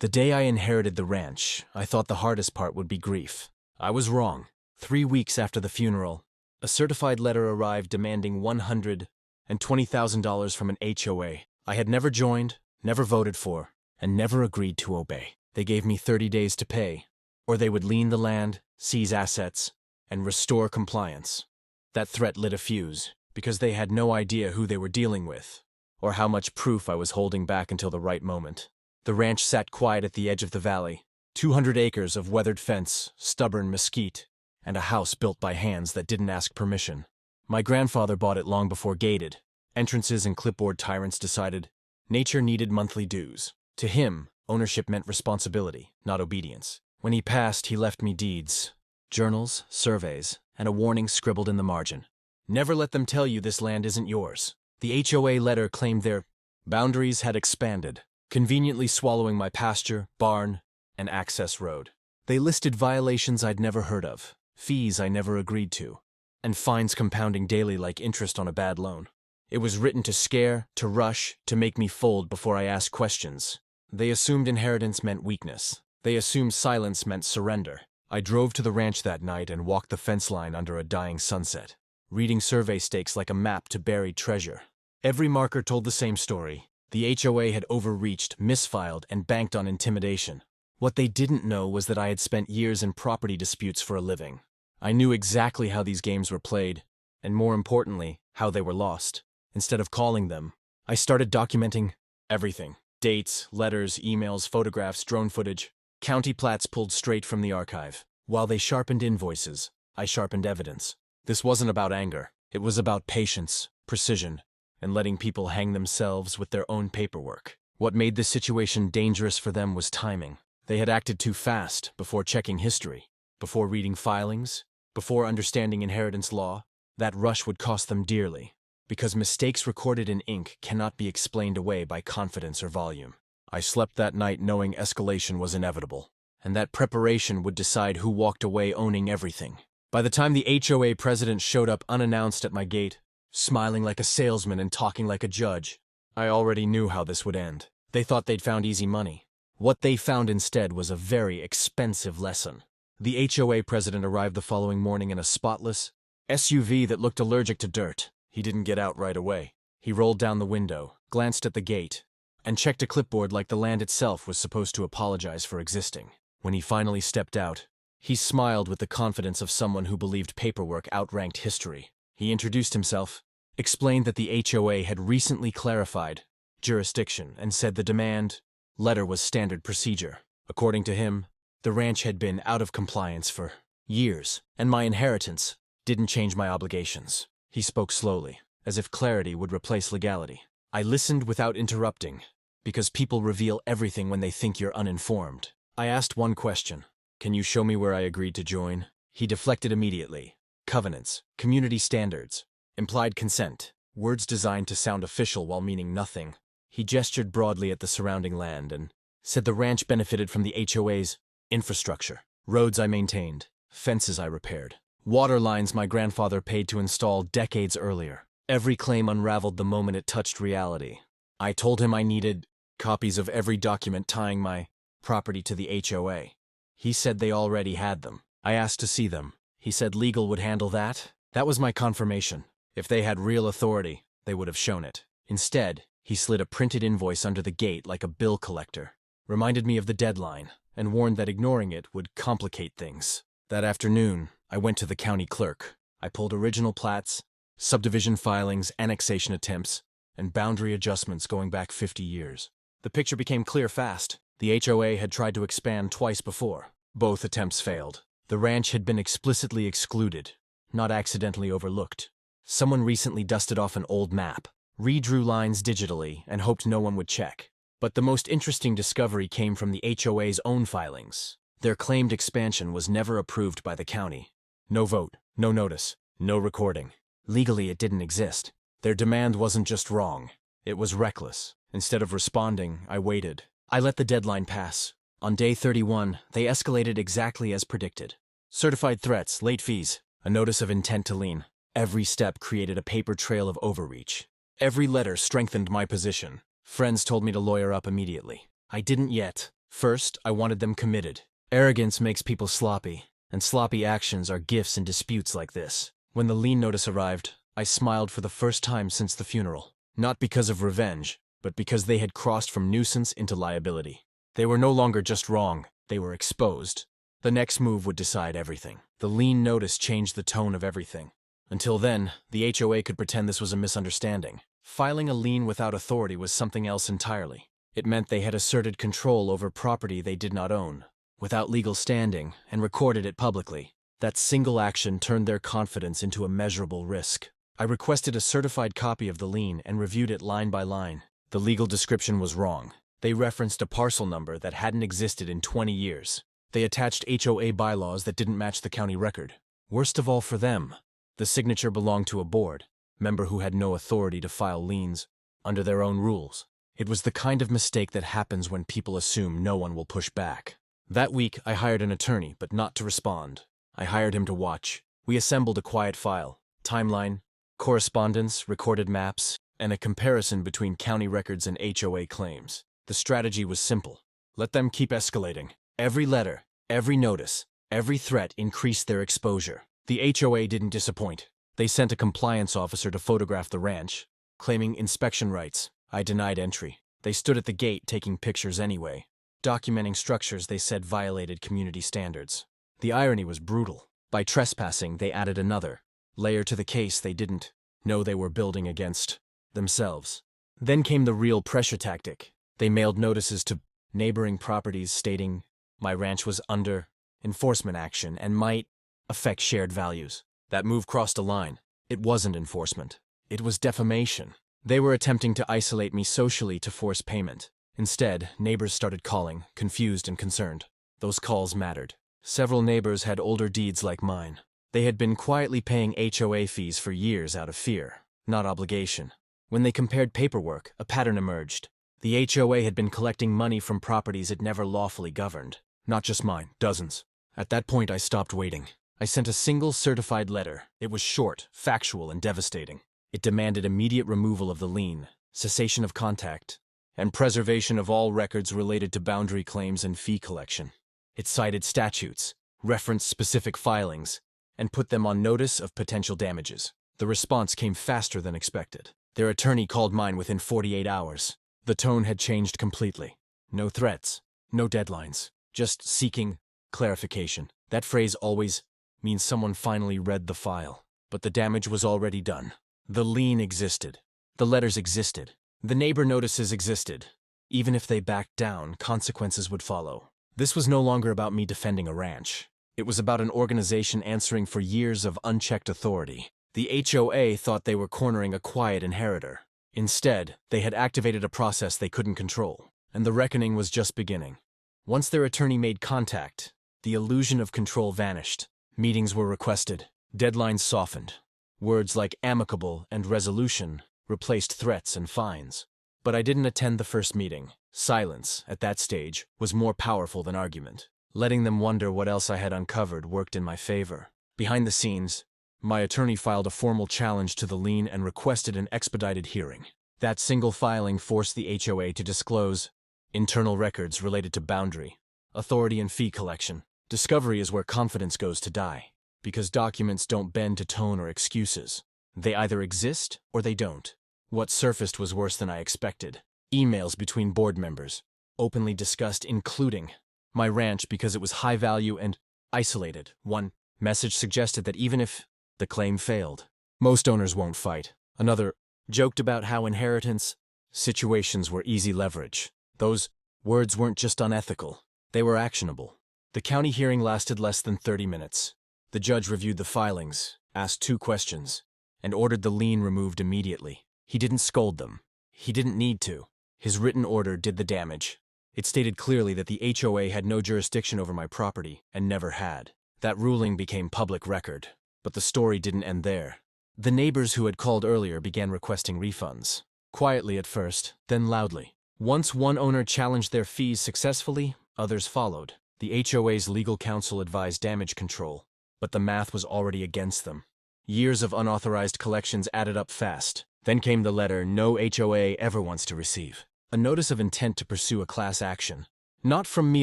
The day I inherited the ranch, I thought the hardest part would be grief. I was wrong. 3 weeks after the funeral, a certified letter arrived demanding $120,000 from an HOA I had never joined, never voted for, and never agreed to obey. They gave me 30 days to pay, or they would lien the land, seize assets, and restore compliance. That threat lit a fuse, because they had no idea who they were dealing with, or how much proof I was holding back until the right moment. The ranch sat quiet at the edge of the valley, 200 acres of weathered fence, stubborn mesquite, and a house built by hands that didn't ask permission. My grandfather bought it long before gated. Entrances and clipboard tyrants decided nature needed monthly dues. To him, ownership meant responsibility, not obedience. When he passed, he left me deeds, journals, surveys, and a warning scribbled in the margin. Never let them tell you this land isn't yours. The HOA letter claimed their boundaries had expanded, conveniently swallowing my pasture, barn, and access road. They listed violations I'd never heard of, fees I never agreed to, and fines compounding daily like interest on a bad loan. It was written to scare, to rush, to make me fold before I asked questions. They assumed inheritance meant weakness. They assumed silence meant surrender. I drove to the ranch that night and walked the fence line under a dying sunset, reading survey stakes like a map to buried treasure. Every marker told the same story. The HOA had overreached, misfiled, and banked on intimidation. What they didn't know was that I had spent years in property disputes for a living. I knew exactly how these games were played, and more importantly, how they were lost. Instead of calling them, I started documenting everything. Dates, letters, emails, photographs, drone footage, county plats pulled straight from the archive. While they sharpened invoices, I sharpened evidence. This wasn't about anger. It was about patience, precision, and letting people hang themselves with their own paperwork. What made this situation dangerous for them was timing. They had acted too fast before checking history, before reading filings, before understanding inheritance law. That rush would cost them dearly, because mistakes recorded in ink cannot be explained away by confidence or volume. I slept that night knowing escalation was inevitable, and that preparation would decide who walked away owning everything. By the time the HOA president showed up unannounced at my gate, smiling like a salesman and talking like a judge, I already knew how this would end. They thought they'd found easy money. What they found instead was a very expensive lesson. The HOA president arrived the following morning in a spotless SUV that looked allergic to dirt. He didn't get out right away. He rolled down the window, glanced at the gate, and checked a clipboard like the land itself was supposed to apologize for existing. When he finally stepped out, he smiled with the confidence of someone who believed paperwork outranked history. He introduced himself, explained that the HOA had recently clarified jurisdiction, and said the demand letter was standard procedure. According to him, the ranch had been out of compliance for years, and my inheritance didn't change my obligations. He spoke slowly, as if clarity would replace legality. I listened without interrupting, because people reveal everything when they think you're uninformed. I asked one question. Can you show me where I agreed to join? He deflected immediately. Covenants, community standards, implied consent, words designed to sound official while meaning nothing. He gestured broadly at the surrounding land and said the ranch benefited from the HOA's infrastructure. Roads I maintained, fences I repaired, water lines my grandfather paid to install decades earlier. Every claim unraveled the moment it touched reality. I told him I needed copies of every document tying my property to the HOA. He said they already had them. I asked to see them. He said legal would handle that. That was my confirmation. If they had real authority, they would have shown it. Instead, he slid a printed invoice under the gate like a bill collector, reminded me of the deadline, and warned that ignoring it would complicate things. That afternoon, I went to the county clerk. I pulled original plats, subdivision filings, annexation attempts, and boundary adjustments going back 50 years. The picture became clear fast. The HOA had tried to expand twice before. Both attempts failed. The ranch had been explicitly excluded, not accidentally overlooked. Someone recently dusted off an old map, redrew lines digitally, and hoped no one would check. But the most interesting discovery came from the HOA's own filings. Their claimed expansion was never approved by the county. No vote, no notice, no recording. Legally, it didn't exist. Their demand wasn't just wrong. It was reckless. Instead of responding, I waited. I let the deadline pass. On day 31, they escalated exactly as predicted. Certified threats, late fees, a notice of intent to lien. Every step created a paper trail of overreach. Every letter strengthened my position. Friends told me to lawyer up immediately. I didn't yet. First, I wanted them committed. Arrogance makes people sloppy, and sloppy actions are gifts in disputes like this. When the lien notice arrived, I smiled for the first time since the funeral. Not because of revenge, but because they had crossed from nuisance into liability. They were no longer just wrong, they were exposed. The next move would decide everything. The lien notice changed the tone of everything. Until then, the HOA could pretend this was a misunderstanding. Filing a lien without authority was something else entirely. It meant they had asserted control over property they did not own, without legal standing, and recorded it publicly. That single action turned their confidence into a measurable risk. I requested a certified copy of the lien and reviewed it line by line. The legal description was wrong. They referenced a parcel number that hadn't existed in 20 years. They attached HOA bylaws that didn't match the county record. Worst of all for them, the signature belonged to a board member who had no authority to file liens under their own rules. It was the kind of mistake that happens when people assume no one will push back. That week, I hired an attorney, but not to respond. I hired him to watch. We assembled a quiet file, timeline, correspondence, recorded maps, and a comparison between county records and HOA claims. The strategy was simple. Let them keep escalating. Every letter, every notice, every threat increased their exposure. The HOA didn't disappoint. They sent a compliance officer to photograph the ranch, claiming inspection rights. I denied entry. They stood at the gate taking pictures anyway, documenting structures they said violated community standards. The irony was brutal. By trespassing, they added another layer to the case they didn't know they were building against themselves. Then came the real pressure tactic. They mailed notices to neighboring properties stating my ranch was under enforcement action and might affect shared values. That move crossed a line. It wasn't enforcement. It was defamation. They were attempting to isolate me socially to force payment. Instead, neighbors started calling, confused and concerned. Those calls mattered. Several neighbors had older deeds like mine. They had been quietly paying HOA fees for years out of fear, not obligation. When they compared paperwork, a pattern emerged. The HOA had been collecting money from properties it never lawfully governed. Not just mine, dozens. At that point, I stopped waiting. I sent a single certified letter. It was short, factual, and devastating. It demanded immediate removal of the lien, cessation of contact, and preservation of all records related to boundary claims and fee collection. It cited statutes, referenced specific filings, and put them on notice of potential damages. The response came faster than expected. Their attorney called mine within 48 hours. The tone had changed completely. No threats, no deadlines, just seeking clarification. That phrase always means someone finally read the file. But the damage was already done. The lien existed. The letters existed. The neighbor notices existed. Even if they backed down, consequences would follow. This was no longer about me defending a ranch. It was about an organization answering for years of unchecked authority. The HOA thought they were cornering a quiet inheritor. Instead, they had activated a process they couldn't control, and the reckoning was just beginning. Once their attorney made contact, the illusion of control vanished. Meetings were requested. Deadlines softened. Words like amicable and resolution replaced threats and fines. But I didn't attend the first meeting. Silence, at that stage, was more powerful than argument. Letting them wonder what else I had uncovered worked in my favor. Behind the scenes, my attorney filed a formal challenge to the lien and requested an expedited hearing. That single filing forced the HOA to disclose internal records related to boundary, authority, and fee collection. Discovery is where confidence goes to die, because documents don't bend to tone or excuses. They either exist or they don't. What surfaced was worse than I expected. Emails between board members, openly discussed, including my ranch because it was high value and isolated. One message suggested that even if the claim failed, most owners won't fight. Another joked about how inheritance situations were easy leverage. Those words weren't just unethical, they were actionable. The county hearing lasted less than 30 minutes. The judge reviewed the filings, asked 2 questions, and ordered the lien removed immediately. He didn't scold them. He didn't need to. His written order did the damage. It stated clearly that the HOA had no jurisdiction over my property and never had. That ruling became public record. But the story didn't end there. The neighbors who had called earlier began requesting refunds. Quietly at first, then loudly. Once one owner challenged their fees successfully, others followed. The HOA's legal counsel advised damage control, but the math was already against them. Years of unauthorized collections added up fast. Then came the letter no HOA ever wants to receive. A notice of intent to pursue a class action. Not from me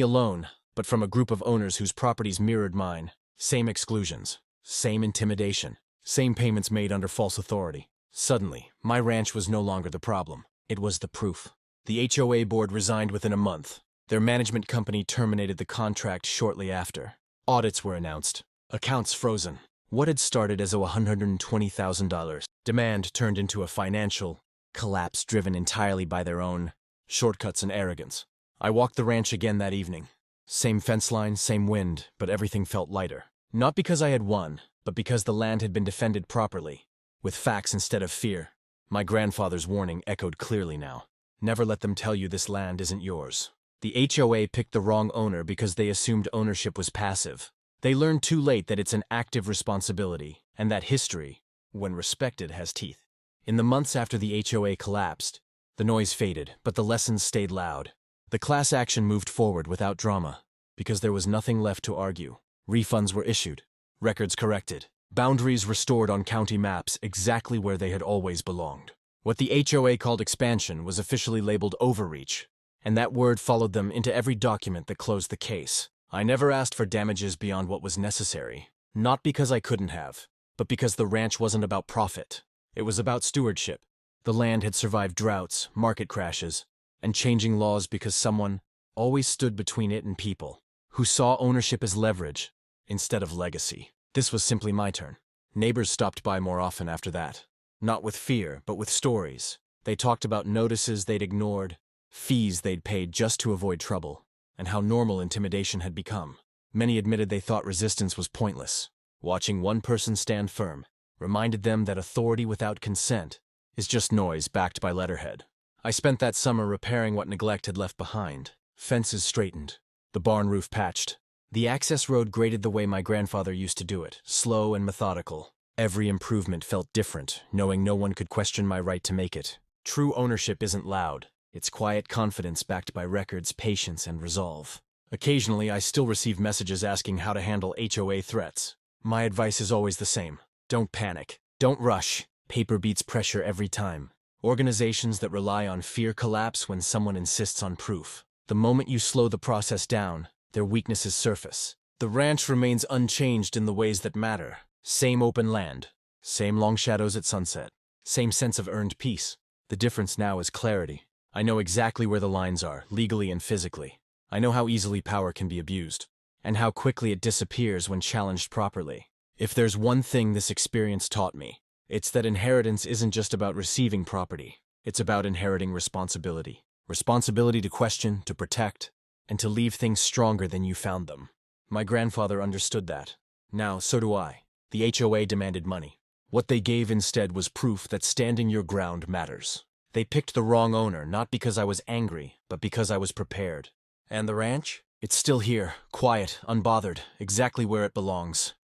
alone, but from a group of owners whose properties mirrored mine. Same exclusions, same intimidation, same payments made under false authority. Suddenly, my ranch was no longer the problem. It was the proof. The HOA board resigned within a month. Their management company terminated the contract shortly after. Audits were announced. Accounts frozen. What had started as a $120,000 demand turned into a financial collapse driven entirely by their own shortcuts and arrogance. I walked the ranch again that evening. Same fence line, same wind, but everything felt lighter. Not because I had won, but because the land had been defended properly, with facts instead of fear. My grandfather's warning echoed clearly now. Never let them tell you this land isn't yours. The HOA picked the wrong owner because they assumed ownership was passive. They learned too late that it's an active responsibility, and that history, when respected, has teeth. In the months after the HOA collapsed, the noise faded, but the lessons stayed loud. The class action moved forward without drama, because there was nothing left to argue. Refunds were issued, records corrected, boundaries restored on county maps exactly where they had always belonged. What the HOA called expansion was officially labeled overreach, and that word followed them into every document that closed the case. I never asked for damages beyond what was necessary, not because I couldn't have, but because the ranch wasn't about profit. It was about stewardship. The land had survived droughts, market crashes, and changing laws because someone always stood between it and people, who saw ownership as leverage instead of legacy. This was simply my turn. Neighbors stopped by more often after that. Not with fear, but with stories. They talked about notices they'd ignored, fees they'd paid just to avoid trouble, and how normal intimidation had become. Many admitted they thought resistance was pointless. Watching one person stand firm reminded them that authority without consent is just noise backed by letterhead. I spent that summer repairing what neglect had left behind. Fences straightened, the barn roof patched. The access road graded the way my grandfather used to do it, slow and methodical. Every improvement felt different, knowing no one could question my right to make it. True ownership isn't loud. It's quiet confidence backed by records, patience, and resolve. Occasionally, I still receive messages asking how to handle HOA threats. My advice is always the same. Don't panic. Don't rush. Paper beats pressure every time. Organizations that rely on fear collapse when someone insists on proof. The moment you slow the process down, their weaknesses surface. The ranch remains unchanged in the ways that matter. Same open land. Same long shadows at sunset. Same sense of earned peace. The difference now is clarity. I know exactly where the lines are, legally and physically. I know how easily power can be abused, and how quickly it disappears when challenged properly. If there's one thing this experience taught me, it's that inheritance isn't just about receiving property. It's about inheriting responsibility. Responsibility to question, to protect, and to leave things stronger than you found them. My grandfather understood that. Now, so do I. The HOA demanded money. What they gave instead was proof that standing your ground matters. They picked the wrong owner, not because I was angry, but because I was prepared. And the ranch? It's still here, quiet, unbothered, exactly where it belongs.